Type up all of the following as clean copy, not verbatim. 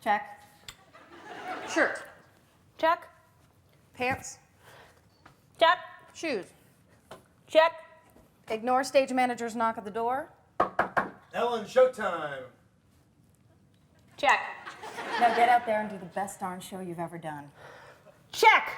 Check. Shirt. Check. Pants. Check. Shoes. Check. Ignore stage manager's knock at the door. Ellen, showtime. Check. Now get out there and do the best darn show you've ever done. Check.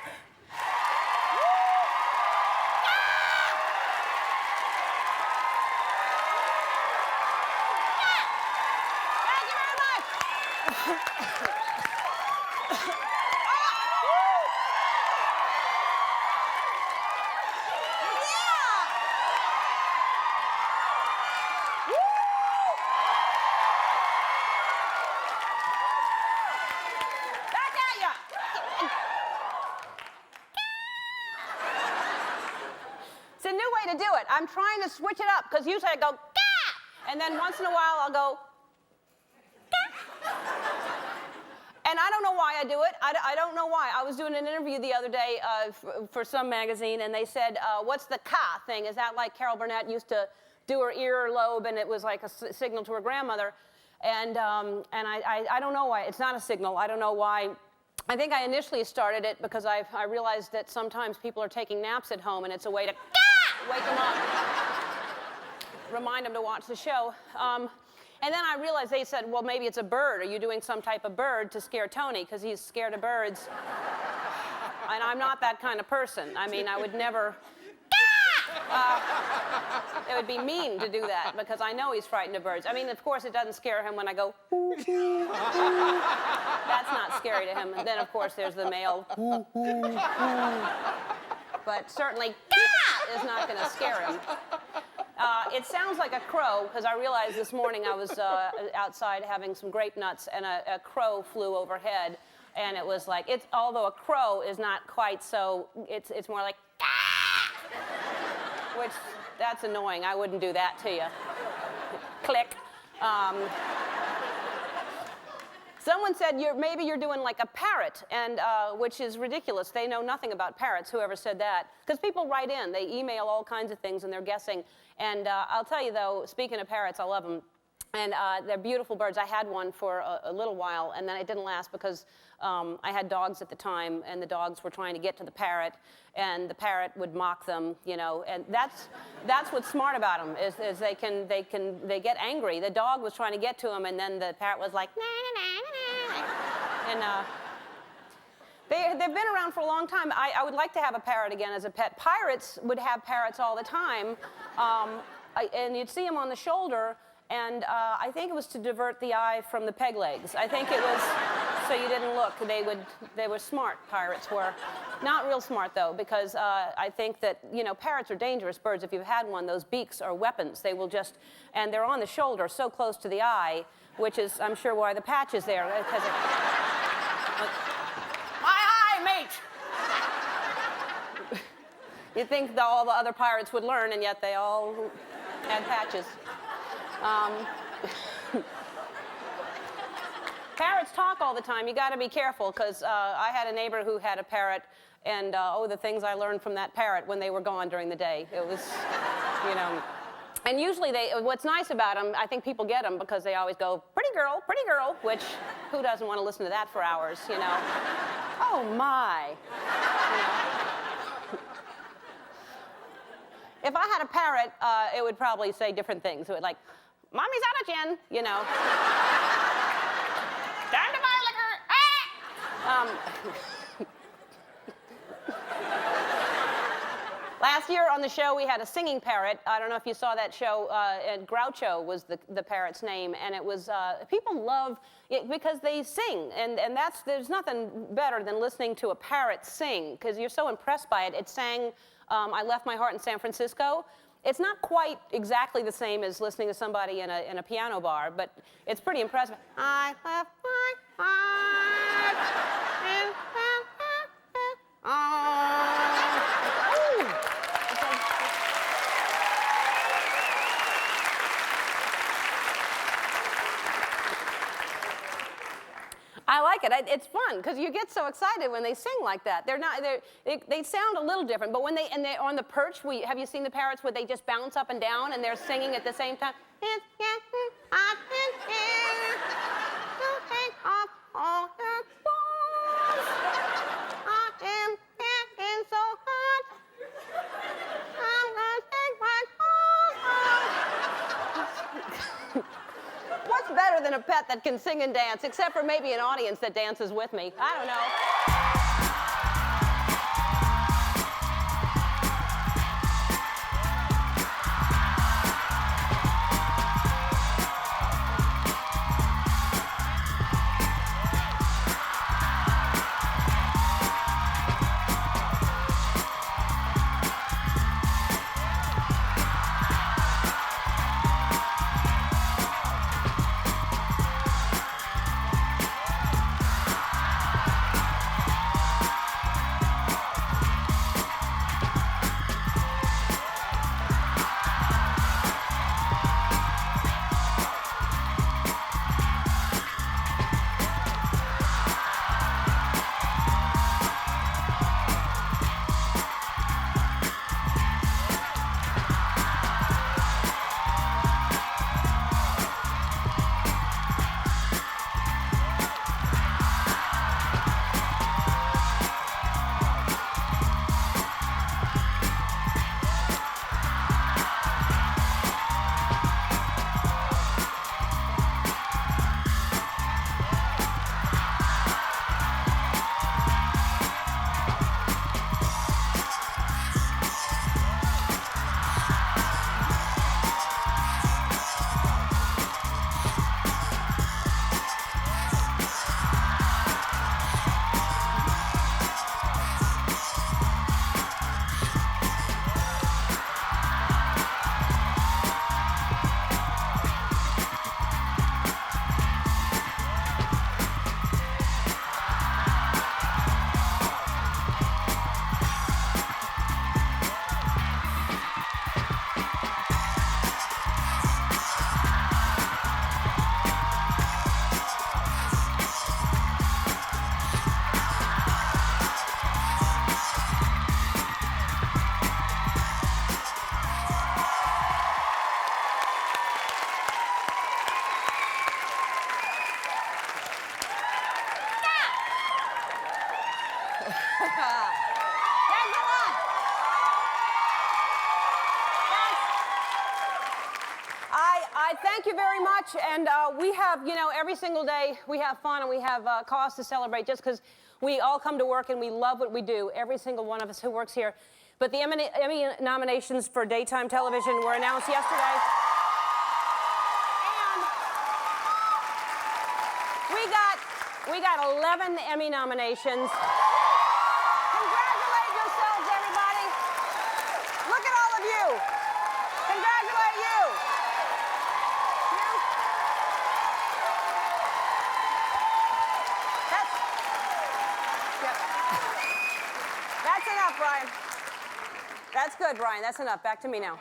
To do it. I'm trying to switch it up because usually I go, Gah! And then once in a while I'll go, Gah! And I don't know why I do it. I don't know why. I was doing an interview the other day for some magazine, and they said, what's the ka thing? Is that like Carol Burnett used to do her earlobe, and it was like a signal to her grandmother? And I don't know why. It's not a signal. I don't know why. I think I initially started it because I realized that sometimes people are taking naps at home, and it's a way to wake them up, remind them to watch the show. And then I realized they said, well, maybe it's a bird. Are you doing some type of bird to scare Tony? Because he's scared of birds. And I'm not that kind of person. I mean, I would never... it would be mean to do that because I know he's frightened of birds. I mean, of course, it doesn't scare him when I go... That's not scary to him. And then, of course, there's the male... But certainly, is not going to scare him. It sounds like a crow, because I realized this morning I was outside having some grape nuts, and a crow flew overhead, and it was like, although a crow is not quite so, it's more like, which, that's annoying. I wouldn't do that to you. Click. Someone said maybe you're doing like a parrot, and which is ridiculous. They know nothing about parrots, whoever said that. Because people write in, they email all kinds of things, and they're guessing. And I'll tell you, though, speaking of parrots, I love them. And they're beautiful birds. I had one for a little while, and then it didn't last because I had dogs at the time, and the dogs were trying to get to the parrot, and the parrot would mock them, you know. And that's what's smart about them is they get angry. The dog was trying to get to him, and then the parrot was like, nah, nah, nah, nah. And they've been around for a long time. I would like to have a parrot again as a pet. Pirates would have parrots all the time, and you'd see them on the shoulder. And I think it was to divert the eye from the peg legs. I think it was so you didn't look. They were smart, pirates were. Not real smart, though, because I think that, you know, parrots are dangerous birds. If you've had one, those beaks are weapons. They will just, and they're on the shoulder, so close to the eye, which is, I'm sure, why the patch is there. Because my eye, mate! You'd think that all the other pirates would learn, and yet they all had patches. Parrots talk all the time. You got to be careful, because I had a neighbor who had a parrot, and the things I learned from that parrot when they were gone during the day. It was, you know. And usually what's nice about them, I think people get them because they always go, pretty girl, which who doesn't want to listen to that for hours, you know? Oh, my. You know? If I had a parrot, it would probably say different things. It would like, Mommy's out of gin, you know. Time to buy liquor. Ah! Last year on the show, we had a singing parrot. I don't know if you saw that show, and Groucho was the parrot's name, and it was, people love it because they sing, and there's nothing better than listening to a parrot sing, because you're so impressed by it. It sang, I Left My Heart in San Francisco. It's not quite exactly the same as listening to somebody in a piano bar, but it's pretty impressive. I left my heart in San Francisco. I like it. It's fun because you get so excited when they sing like that. They sound a little different, but when they're on the perch, have you seen the parrots where they just bounce up and down and they're singing at the same time? than a pet that can sing and dance, except for maybe an audience that dances with me. I don't know. I thank you very much, and we have, you know, every single day we have fun and we have cause to celebrate just because we all come to work and we love what we do, every single one of us who works here. But the Emmy nominations for daytime television were announced yesterday. And we got 11 Emmy nominations. Congratulate yourselves, everybody. Look at all of you. Congratulate you. That's enough, Brian. That's good, Brian. That's enough. Back to me now.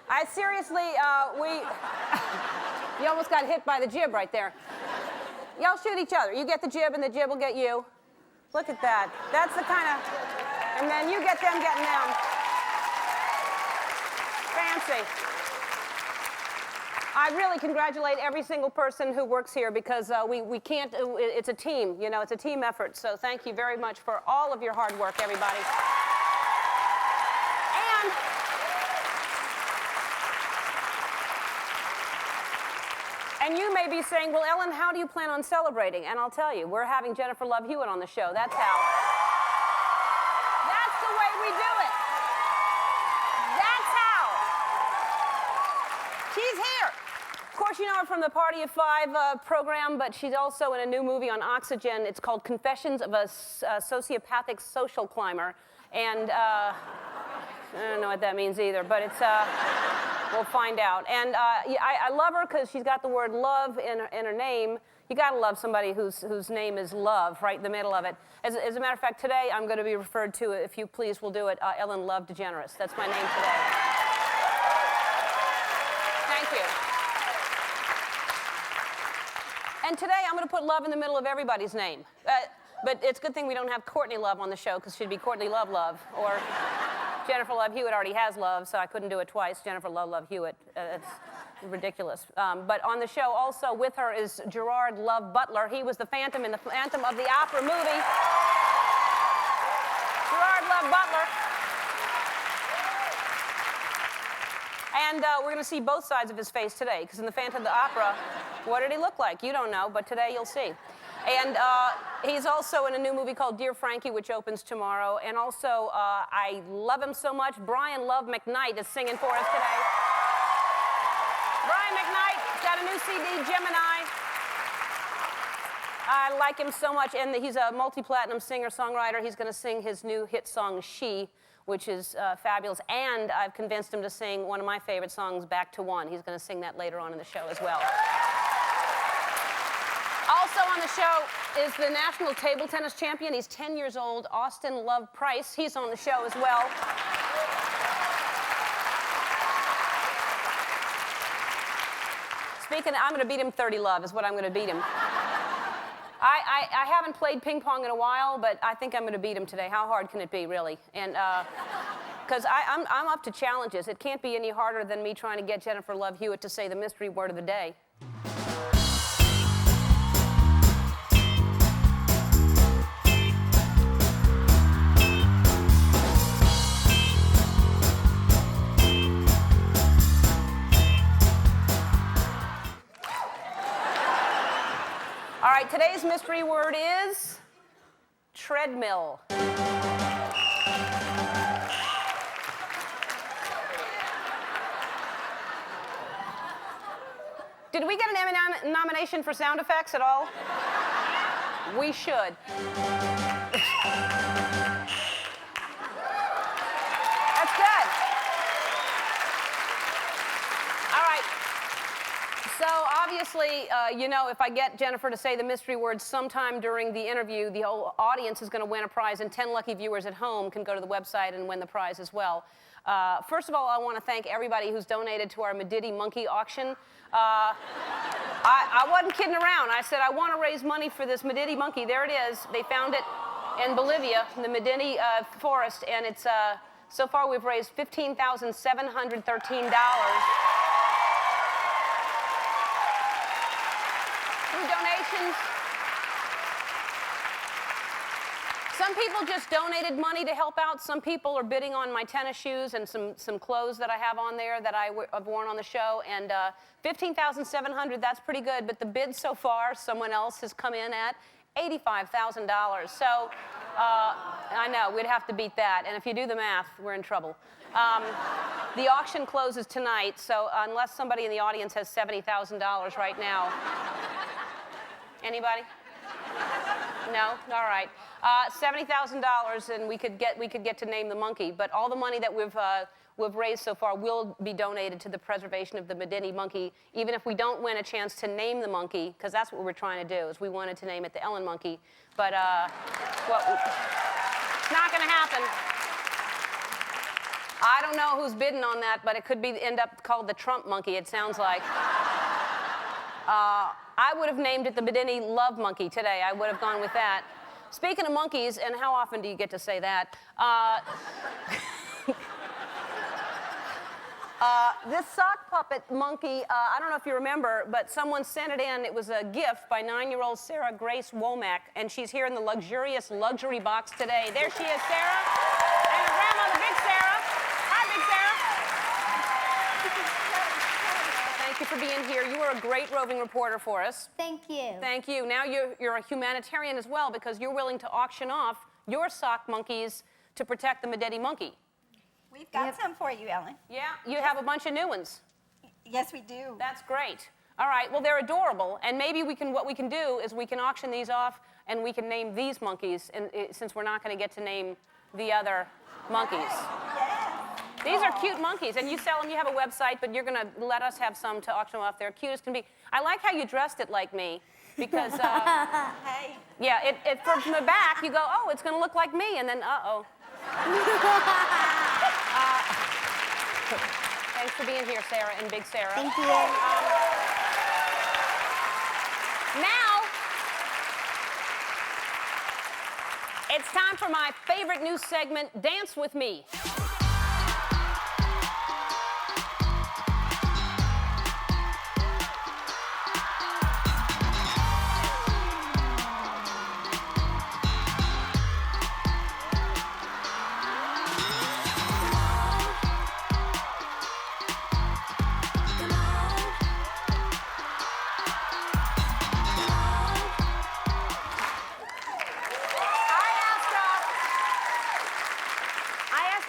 I seriously, you almost got hit by the jib right there. Y'all shoot each other. You get the jib and the jib will get you. Look at that. That's the kind of, and then you get them getting them. Fancy. I really congratulate every single person who works here because we can't, it's a team, you know, it's a team effort. So thank you very much for all of your hard work, everybody. And you may be saying, well, Ellen, how do you plan on celebrating? And I'll tell you, we're having Jennifer Love Hewitt on the show. That's how. That's the way we do it. That's how. She's here. Of course, you know her from the Party of Five program, but she's also in a new movie on Oxygen. It's called Confessions of a Sociopathic Social Climber. And I don't know what that means either, but it's, we'll find out. And I love her because she's got the word love in her name. You gotta love somebody whose name is Love, right in the middle of it. As a matter of fact, today I'm gonna be referred to, if you please will do it, Ellen Love DeGeneres. That's my name today. Thank you. And today I'm gonna put love in the middle of everybody's name. But it's a good thing we don't have Courtney Love on the show because she'd be Courtney Love Love, or Jennifer Love Hewitt already has Love, so I couldn't do it twice. Jennifer Love Hewitt. It's ridiculous. But on the show also with her is Gerard Love Butler. He was the Phantom in the Phantom of the Opera movie. Gerard Love Butler. And we're going to see both sides of his face today, because in the Phantom of the Opera, what did he look like? You don't know, but today you'll see. And he's also in a new movie called Dear Frankie, which opens tomorrow. And also, I love him so much, Brian Love McKnight is singing for us today. Brian McKnight's got a new CD, Gemini. I like him so much, and he's a multi-platinum singer-songwriter. He's going to sing his new hit song, She, which is fabulous. And I've convinced him to sing one of my favorite songs, Back to One. He's going to sing that later on in the show as well. Also on the show is the national table tennis champion. He's 10 years old, Austin Love Price. He's on the show as well. Speaking of, I'm going to beat him 30-love is what I'm going to beat him. I haven't played ping pong in a while, but I think I'm going to beat him today. How hard can it be, really? And because I'm up to challenges. It can't be any harder than me trying to get Jennifer Love Hewitt to say the mystery word of the day. All right, today's mystery word is treadmill. Did we get an Emmy nomination for sound effects at all? We should. That's good. All right. So obviously, you know, if I get Jennifer to say the mystery word sometime during the interview, the whole audience is going to win a prize, and 10 lucky viewers at home can go to the website and win the prize as well. First of all, I want to thank everybody who's donated to our Medidi monkey auction. I wasn't kidding around. I said, I want to raise money for this Medidi monkey. There it is. They found it in Bolivia, in the Medidi forest, and it's, so far we've raised $15,713. Donations. Some people just donated money to help out. Some people are bidding on my tennis shoes and some clothes that I have on there that I've worn on the show. And $15,700, that's pretty good. But the bid so far, someone else has come in at $85,000. So I know, we'd have to beat that. And if you do the math, we're in trouble. The auction closes tonight, so unless somebody in the audience has $70,000 right now. Anybody? No? All right. $70,000, and we could get to name the monkey. But all the money that we've raised so far will be donated to the preservation of the Medidi monkey, even if we don't win a chance to name the monkey, because that's what we're trying to do. Is we wanted to name it the Ellen monkey, but well, it's not going to happen. I don't know who's bidding on that, but it could end up called the Trump monkey. It sounds like. I would have named it the Medidi Love Monkey today. I would have gone with that. Speaking of monkeys, and how often do you get to say that? This sock puppet monkey, I don't know if you remember, but someone sent it in. It was a gift by 9-year-old Sarah Grace Womack, and she's here in the luxurious luxury box today. There she is, Sarah, and her grandmother, Big Sarah. Hi, Big Sarah. Thank you for being here. You were a great roving reporter for us. Thank you. Thank you. Now you're a humanitarian as well, because you're willing to auction off your sock monkeys to protect the Medidi monkey. We've got some for you, Ellen. Yeah, you have a bunch of new ones. Yes, we do. That's great. All right, well, they're adorable, and maybe what we can do is we can auction these off, and we can name these monkeys, and since we're not going to get to name the other monkeys. Yes. These are cute monkeys, and you sell them. You have a website, but you're going to let us have some to auction off. They're cute as can be. I like how you dressed it like me, because Hey. yeah, from the back you go, oh, it's going to look like me, and then uh-oh. Thanks for being here, Sarah and Big Sarah. Thank you. Now, it's time for my favorite new segment, Dance With Me.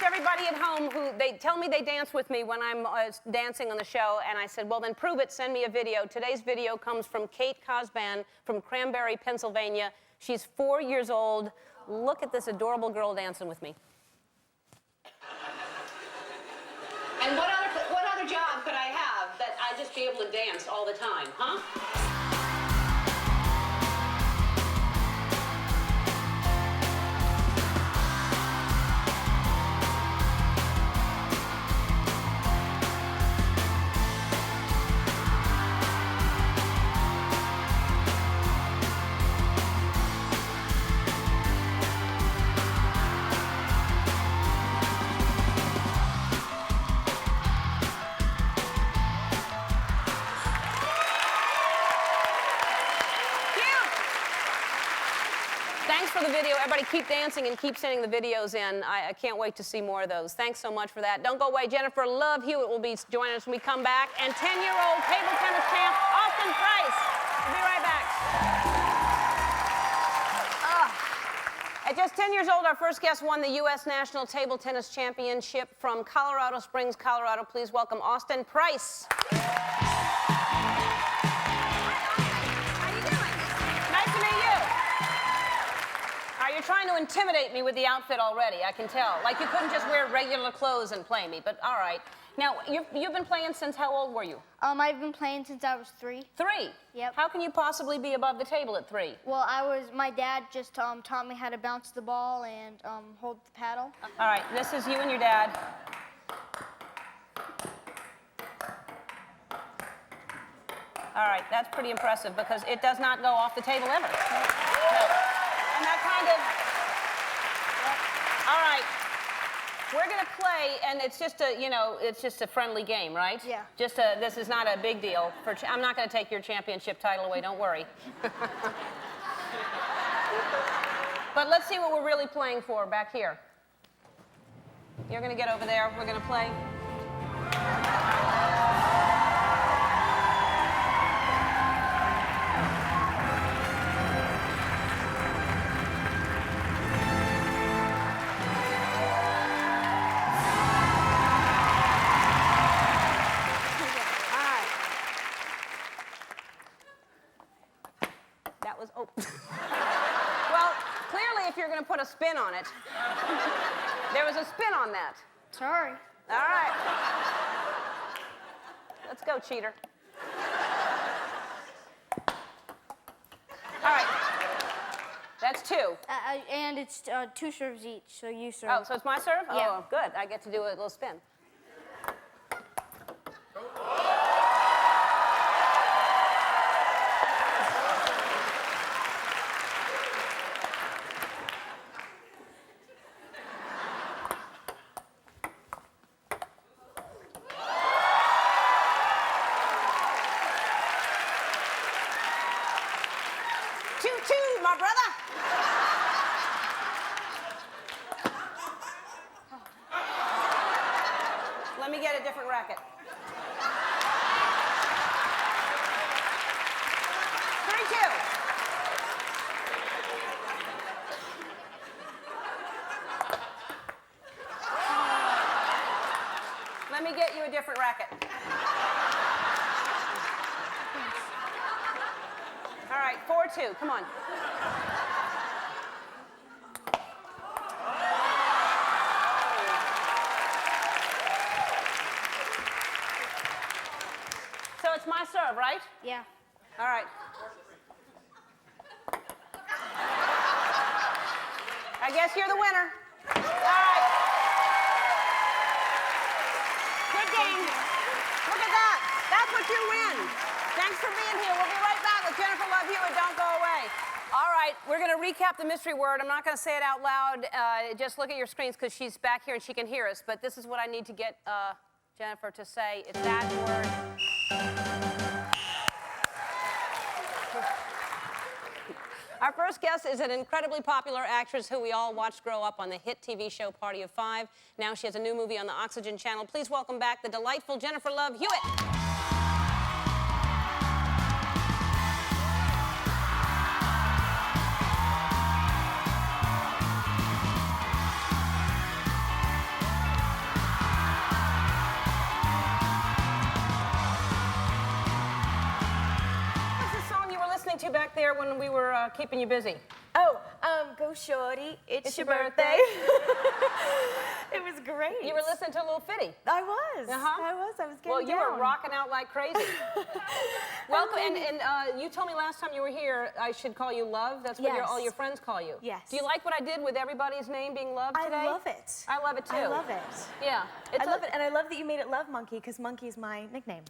asked everybody at home who they tell me they dance with me when I'm dancing on the show, and I said, well, then prove it. Send me a video. Today's video comes from Kate Cosban from Cranberry, Pennsylvania. She's 4 years old. Look at this adorable girl dancing with me. And what other job could I have that I'd just be able to dance all the time, huh? Thanks for the video. Everybody keep dancing and keep sending the videos in. I can't wait to see more of those. Thanks so much for that. Don't go away. Jennifer Love Hewitt will be joining us when we come back. And 10-year-old table tennis champ, Austin Price. We'll be right back. At just 10 years old, our first guest won the U.S. National Table Tennis Championship from Colorado Springs, Colorado. Please welcome Austin Price. You're trying to intimidate me with the outfit already, I can tell. Like you couldn't just wear regular clothes and play me, but all right. Now, you've been playing since how old were you? I've been playing since I was 3. 3? Yep. How can you possibly be above the table at 3? Well, my dad just taught me how to bounce the ball and hold the paddle. All right, this is you and your dad. All right, that's pretty impressive because it does not go off the table ever. No. And that kind of, all right, we're gonna play, and it's just a, it's just a friendly game, right? Yeah. This is not a big deal. I'm not gonna take your championship title away, don't worry. But let's see what we're really playing for back here. You're gonna get over there, we're gonna play. Oh. Well, clearly if you're going to put a spin on it, there was a spin on that. Sorry. All right. Let's go, cheater. All right. That's 2. And it's 2 serves each, so you serve. Oh, so it's my serve? Yeah. Oh, good. I get to do a little spin. Choo-choo, my brother. Let me get a different racket. 3-2. Let me get you a different racket. All right, 4-2, come on. So it's my serve, right? Yeah. All right. I guess you're the winner. All right. Good game. Look at that. That's what you win. Thanks for being here. We'll be right back with Jennifer Love Hewitt. Don't go away. All right, we're going to recap the mystery word. I'm not going to say it out loud. Just look at your screens because she's back here and she can hear us. But this is what I need to get Jennifer to say. It's that word. Our first guest is an incredibly popular actress who we all watched grow up on the hit TV show Party of 5. Now she has a new movie on the Oxygen Channel. Please welcome back the delightful Jennifer Love Hewitt. back there when we were keeping you busy? Oh, go shorty, it's your birthday. It was great. You were listening to a little fitty. I was. Uh-huh. I was getting Well, you were down. rocking out like crazy. Welcome, and you told me last time you were here I should call you Love. That's what all your friends call you. Yes. Do you like what I did with everybody's name being Love today? I love it. I love it too. I love it. Yeah. I love it, and I love that you made it Love Monkey, because Monkey's my nickname.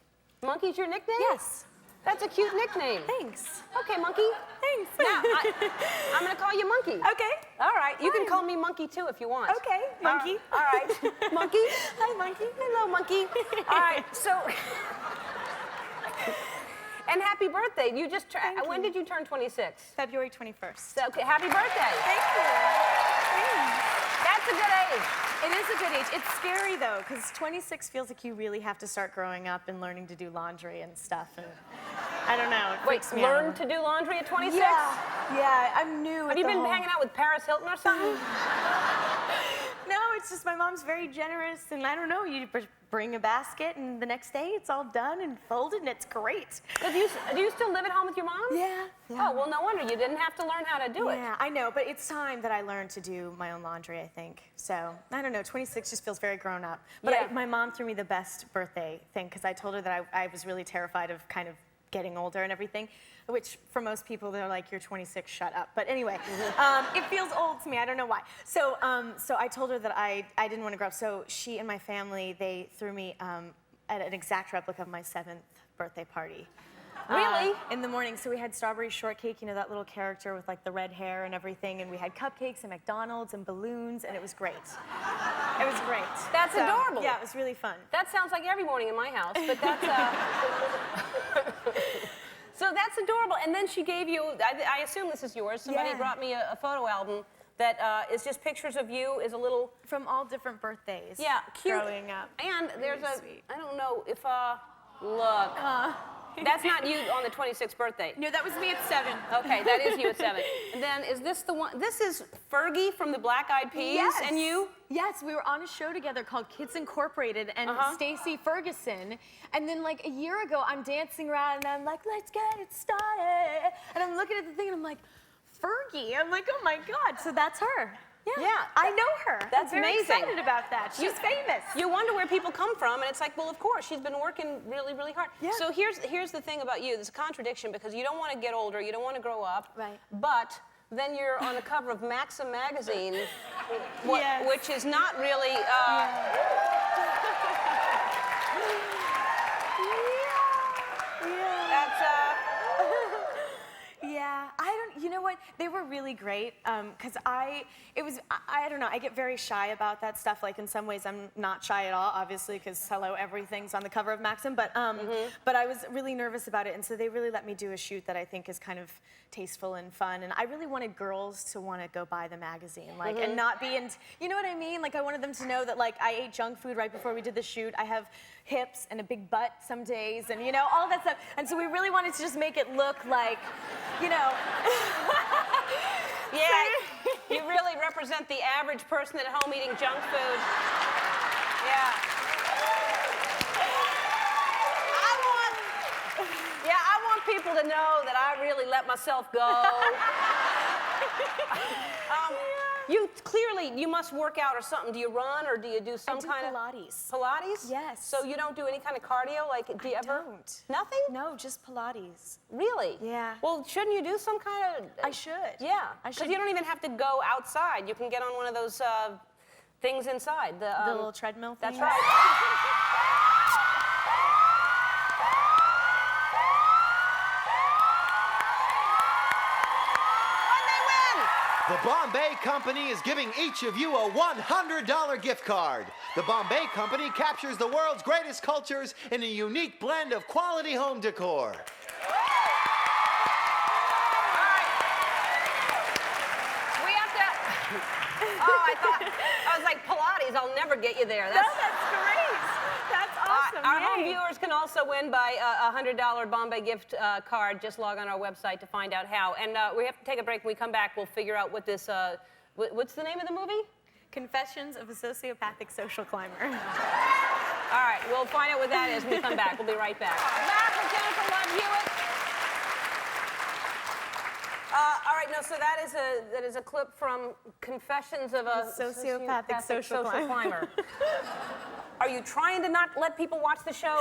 Monkey's your nickname? Yes. That's a cute nickname. Thanks. Okay, Monkey. Thanks. Now, I'm going to call you Monkey. Okay. All right. You can call me Monkey, too, if you want. Okay, Monkey. All right. Monkey. Hi, Monkey. Hello, Monkey. All right, so... And happy birthday. You just... When did you turn 26? February 21st. So, okay, happy birthday. Thank you. That's a good age. It is a good age. It's scary, though, because 26 feels like you really have to start growing up and learning to do laundry and stuff. And I don't know. It freaks me out. Learn to do laundry at 26? Yeah, I'm new. Have you been hanging out with Paris Hilton or something? No, it's just my mom's very generous, and I don't know, you bring a basket, and the next day it's all done and folded, and it's great. Do you still live at home with your mom? Yeah. Oh, well, no wonder you didn't have to learn how to do it. Yeah, I know, but it's time that I learned to do my own laundry, I think. So, I don't know, 26 just feels very grown up. But Yeah. my mom threw me the best birthday thing, because I told her that I was really terrified of kind of getting older and everything, which for most people, they're like, you're 26, shut up. But anyway, it feels old to me, I don't know why. So, so I told her that I didn't want to grow up, so she and my family, they threw me at an exact replica of my 7th birthday party. Really? In the morning, so we had strawberry shortcake, you know, that little character with like the red hair and everything, and we had cupcakes and McDonald's and balloons, and it was great. It was great. That's adorable. Yeah, it was really fun. That sounds like every morning in my house, but that's... So that's adorable. And then she gave you, I assume this is yours, somebody Yeah. brought me a photo album that is just pictures of you as a little... From all different birthdays. Yeah, cute. Growing up. And there's Really a, sweet. I don't know if, look. That's not you on the 26th birthday. No, that was me at 7. Okay, that is you at 7. And then is this the one, this is Fergie from the Black Eyed Peas and you? Yes, we were on a show together called Kids Incorporated, and Stacey Ferguson. And then like a year ago, I'm dancing around and I'm like, let's get it started. And I'm looking at the thing and I'm like, Fergie. I'm like, oh my God. So that's her. Yeah. I know her. That's I'm very amazing. excited about that. She's famous. You wonder where people come from, and it's like, well, of course, she's been working really, really hard. Yeah. So here's the thing about you. There's a contradiction because you don't want to get older, you don't want to grow up. Right. But then you're on the cover of Maxim magazine, Yes. which is not really. Yeah, you know what? They were really great, because I don't know, I get very shy about that stuff. Like, in some ways, I'm not shy at all, obviously, because, hello, everything's on the cover of Maxim, but I was really nervous about it, and so they really let me do a shoot that I think is kind of tasteful and fun, and I really wanted girls to want to go buy the magazine, like, and not be in, you know what I mean? Like, I wanted them to know that, like, I ate junk food right before we did the shoot. I have hips and a big butt some days, and, you know, all that stuff, and so we really wanted to just make it look like, you know. Yeah, you really represent the average person at home eating junk food. Yeah. I want people to know that I really let myself go. You must work out or something. Do you run or do you do some kind of Pilates. Pilates? Yes. So you don't do any kind of cardio? Like, do you ever? Don't. Nothing? No, just Pilates. Really? Yeah. Well, shouldn't you do some kind of? I should. Yeah. I Because should. you don't even have to go outside. You can get on one of those things inside. The little treadmill thing? That's right. The Bombay Company is giving each of you a $100 gift card. The Bombay Company captures the world's greatest cultures in a unique blend of quality home decor. We have to. Oh, I was like, Pilates, I'll never get you there. That's great. That's awesome. Our home Yay. viewers can also win by a $100 Bombay gift card. Just log on our website to find out how. And we have to take a break. When we come back, we'll figure out what this, what's the name of the movie? Confessions of a Sociopathic Social Climber. All right, we'll find out what that is when we come back. We'll be right back. Back with Jennifer Love Hewitt. All right, no, so that is a clip from Confessions of a Sociopathic Social Climber. Are you trying to not let people watch the show?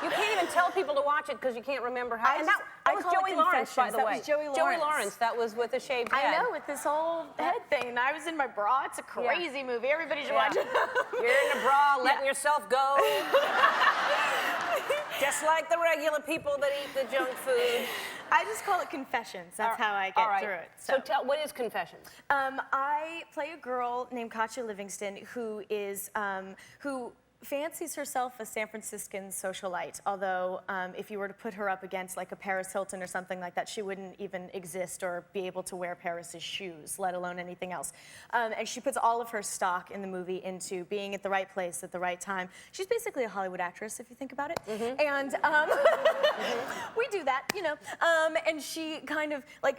You can't even tell people to watch it because you can't remember how. I And that was call it Joey Lawrence, by Confessions. the That way. was Joey Joey Lawrence. Lawrence. That was with a shaved head. I know, with this whole head thing. And I was in my bra. It's a crazy movie. Everybody should watch it. You're in a bra, letting yourself go. Just like the regular people that eat the junk food. I just call it Confessions. That's how I get through it. So tell, what is Confessions? I play a girl named Katya Livingston who is, who fancies herself a San Franciscan socialite, although if you were to put her up against like a Paris Hilton or something like that, she wouldn't even exist or be able to wear Paris's shoes, let alone anything else. And she puts all of her stock in the movie into being at the right place at the right time. She's basically a Hollywood actress, if you think about it. And we do that, you know. And she kind of, like,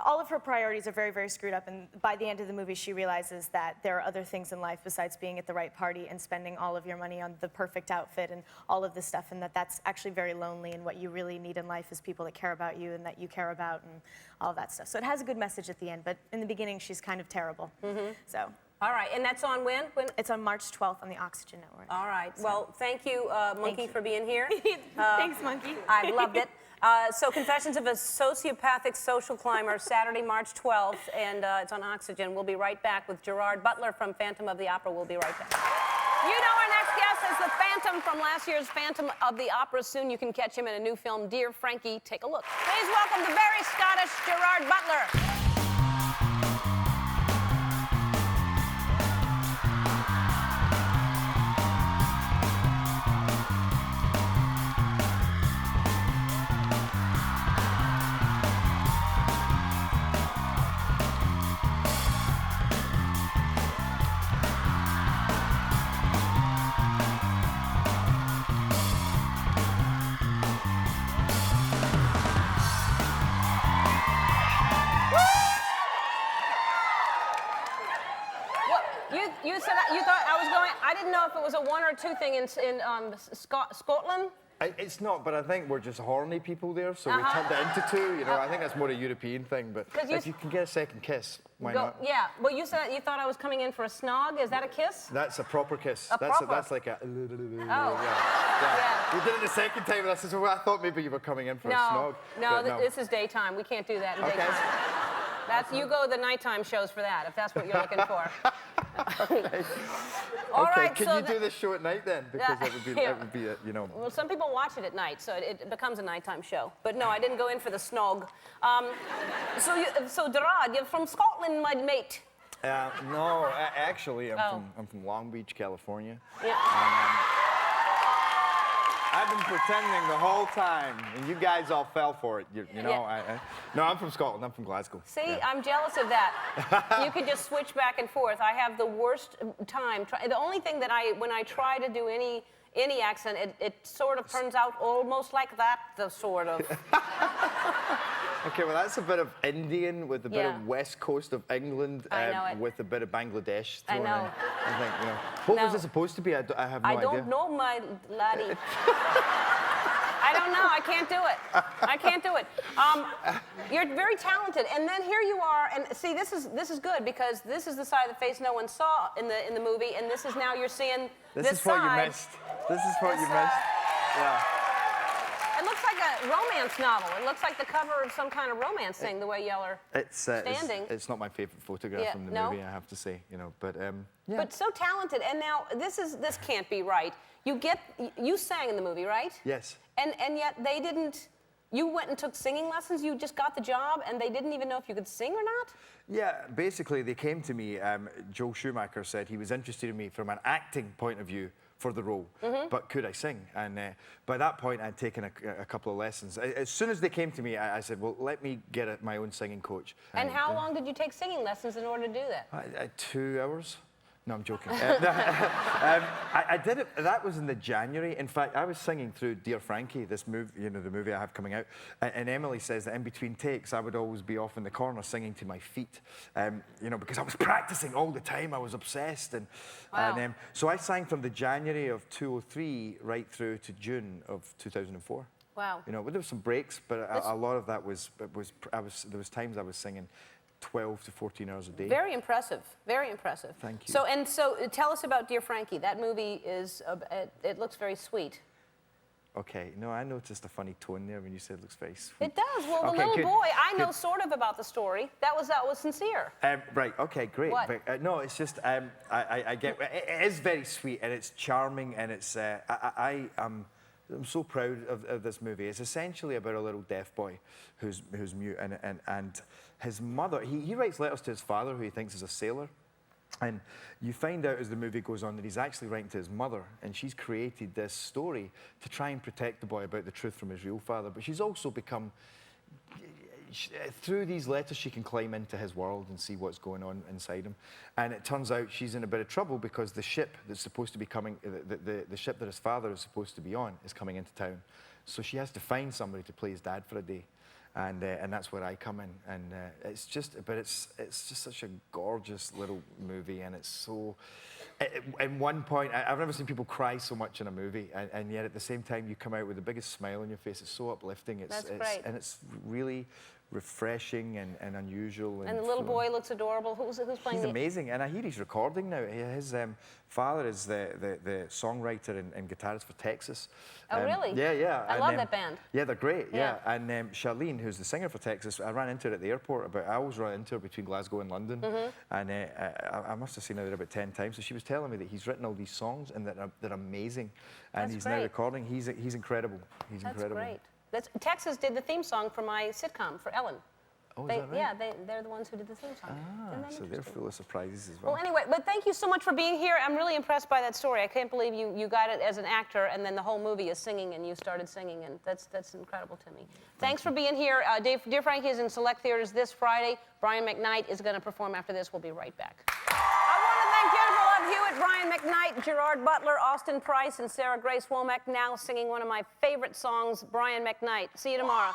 all of her priorities are very, very screwed up, and by the end of the movie, she realizes that there are other things in life besides being at the right party and spending all of your money on the perfect outfit and all of this stuff, and that's actually very lonely, and what you really need in life is people that care about you and that you care about and all that stuff. So it has a good message at the end, but in the beginning, she's kind of terrible. So. All right, and that's on when? It's on March 12th on the Oxygen Network. All right, So. well, thank you, Monkey, for being here. Thanks, Monkey. I loved it. So Confessions of a Sociopathic Social Climber, Saturday, March 12th, and it's on Oxygen. We'll be right back with Gerard Butler from Phantom of the Opera. We'll be right back. You know our next guest is the Phantom from last year's Phantom of the Opera. Soon you can catch him in a new film, Dear Frankie. Take a look. Please welcome the very Scottish Gerard Butler. You said you thought I was going. I didn't know if it was a one or two thing in Scotland. It's not, but I think we're just horny people there, so we turned it into two. You know, I think that's more a European thing. But if you can get a second kiss, why not? Yeah. Well, you said you thought I was coming in for a snog. Is that a kiss? That's a proper kiss. Proper? That's like a. Oh. Yeah. You did it the second time, and I said, well, I thought maybe you were coming in for a snog. No, this is daytime. We can't do that in daytime. That's you go to the nighttime shows for that, if that's what you're looking for. Okay. All right, Can you do this show at night then? Because that would be, you know. Well, some people watch it at night, so it becomes a nighttime show. But no, I didn't go in for the snog. So Gerard, you're from Scotland, my mate. No, actually, I'm from Long Beach, California. Yeah. I've been pretending the whole time, and you guys all fell for it. You know, no, I'm from Scotland. I'm from Glasgow. See, I'm jealous of that. You could just switch back and forth. I have the worst time. The only thing that when I try to do any accent, it sort of turns out almost like that, sort of. Okay, well, that's a bit of Indian with a bit of West Coast of England with a bit of Bangladesh thrown in. I think, you know. What was it supposed to be? I have no idea. I don't know, my laddie. I don't know. I can't do it. I can't do it. You're very talented, and then here you are, and see, this is good because this is the side of the face no one saw in the movie, and this is now you're seeing this side. This is what you missed. This is what you missed. Yeah. It looks like a romance novel. It looks like the cover of some kind of romance thing, the way y'all are standing. It's not my favorite photograph from the movie, I have to say, you know. But yeah. But so talented, and now this can't be right. You sang in the movie, right? Yes. And yet they didn't. You went and took singing lessons. You just got the job, and they didn't even know if you could sing or not. Yeah, basically they came to me. Joel Schumacher said he was interested in me from an acting point of view for the role, but could I sing? And by that point, I'd taken a couple of lessons. As soon as they came to me, I said, well, let me get my own singing coach. And how long did you take singing lessons in order to do that? 2 hours. No, I'm joking. I did it, that was in the January. In fact, I was singing through Dear Frankie, this movie, you know, the movie I have coming out. And Emily says that in between takes, I would always be off in the corner singing to my feet, you know, because I was practicing all the time. I was obsessed. And so I sang from the January of 2003 right through to June of 2004. Wow. You know, there was some breaks, but a lot of that was there was times I was singing 12 to 14 hours a day. Very impressive. Very impressive. Thank you. So tell us about Dear Frankie. That movie is it looks very sweet. Okay, no, I noticed a funny tone there when you said it looks very sweet. It does. Well, the Okay, little good, boy, I know good. sort of about the story. That was sincere. Right, okay, great. What? But, no, it's just, I get, it is very sweet and it's charming and it's, I'm so proud of this movie. It's essentially about a little deaf boy who's mute and his mother, he writes letters to his father who he thinks is a sailor. And you find out as the movie goes on that he's actually writing to his mother, and she's created this story to try and protect the boy about the truth from his real father. But she's also become, through these letters, she can climb into his world and see what's going on inside him. And it turns out she's in a bit of trouble because the ship that's supposed to be coming, the ship that his father is supposed to be on is coming into town. So she has to find somebody to play his dad for a day. And that's where I come in, and it's just such a gorgeous little movie, and it's so. At one point, I've never seen people cry so much in a movie, and yet at the same time, you come out with the biggest smile on your face. It's so uplifting. That's great. And it's really refreshing and unusual. And the little boy looks adorable. Who's playing? He's the... amazing, and I hear he's recording now. His father is the songwriter and guitarist for Texas. Oh, really? Yeah, yeah. I love that band. Yeah, they're great. Yeah. Yeah, and Charlene, who's the singer for Texas, I ran into her at the airport. I always run into her between Glasgow and London, and I must have seen her there about 10 times. So she was telling me that he's written all these songs and that they're amazing, and That's he's great. now recording. He's incredible. He's That's incredible. great. Texas did the theme song for my sitcom for Ellen. Oh, is that right? Yeah, they're the ones who did the theme song. Isn't that So they're interesting? full of surprises as well. Well, anyway, but thank you so much for being here. I'm really impressed by that story. I can't believe you got it as an actor, and then the whole movie is singing, and you started singing, and that's incredible to me. Thanks for being here. Dear Frankie is in select theaters this Friday. Brian McKnight is going to perform after this. We'll be right back. I want to thank Jennifer Love Hewitt, Brian McKnight, Gerard Butler, Austin Price, and Sarah Grace Womack, now singing one of my favorite songs, Brian McKnight. See you tomorrow.